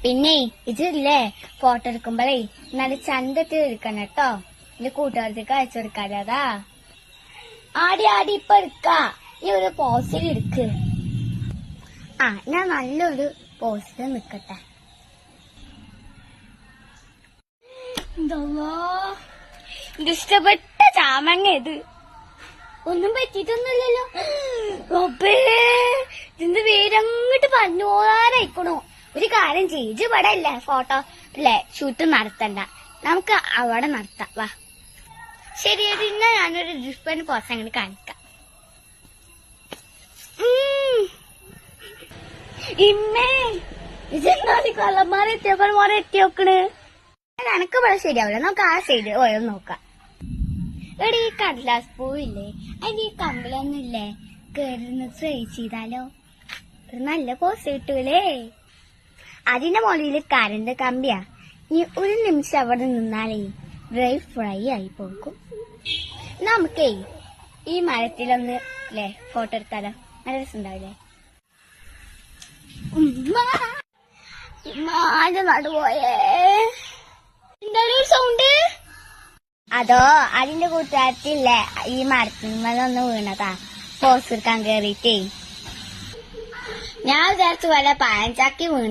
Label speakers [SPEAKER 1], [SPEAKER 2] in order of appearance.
[SPEAKER 1] പിന്നെ ഇതില്ലേ ഫോട്ടോ എടുക്കുമ്പോഴേ നല്ല ചന്തത്തിൽ എടുക്കണം കേട്ടോ. എന്റെ കൂട്ടുകാർക്ക് അയച്ചു കൊടുക്കാതെ. അതാ ആടി ഇപ്പൊ എടുക്ക. ഈ ഒരു പോസ്റ്റിൽ എടുക്ക്. ഞാൻ നല്ലൊരു പോസ്റ്റിൽ നിക്കട്ടെ. ഇത് ഇഷ്ടപ്പെട്ട ചാമങ്ങ. ഇത് ഒന്നും പറ്റിയിട്ടൊന്നുമില്ലല്ലോ. ഇതിന്റെ പേരങ്ങോട്ട് പറഞ്ഞു പോകാനായിക്കണോ. ഒരു കാര്യം ചെയ്ത് ഇവിടെ അല്ലേ ഫോട്ടോ അല്ലേ ഷൂട്ട് നടത്തണ്ട, നമുക്ക് അവിടെ നടത്താം. വാ ശരി, ഇന്ന ഞാനൊരു ഡിഫറെന്റ് പോസ്റ്റ് അങ്ങനെ കാണിക്കാം. ഇമ്മേ ഇതെന്താ കള്ളന്മാരെ എത്തിയപ്പോഴെ എത്തി നോക്കണ്. എനക്ക് ഇവിടെ ശരിയാവില്ല, നമുക്ക് ആ സൈഡ് ഓരോ നോക്കാം. ഇവിടെ ഈ കടലാസ് പൂവില്ലേ, അതിന് ഈ കമ്പിളൊന്നുമില്ലേ, കേറുന്ന ട്രൈ ചെയ്താലോ? ഒരു നല്ല പോസ്റ്റ് കിട്ടൂലേ. അതിന്റെ മുകളിൽ കരണ്ട് കമ്പിയാ. ഈ ഒരു നിമിഷം അവിടെ നിന്നാലേ ഡ്രൈ ഫ്രൈ ആയി പോകും. നമുക്കേ ഈ മരത്തിലൊന്ന് അല്ലേ ഫോട്ടോ എടുത്താലോ? നല്ല രസം ഉണ്ടാവില്ലേ? നടുപോയേ എന്താണ് ഒരു സൗണ്ട്? അതോ അതിന്റെ കൂട്ടുകാരത്തില്ലേ ഈ മരത്തിന്മേലൊന്ന് വീണതാ പോസ്റ്റ് എടുക്കാൻ കേറിട്ടേ. ഞാൻ വിചാരിച്ചു വല്ല പഴഞ്ചാക്കി വീണു.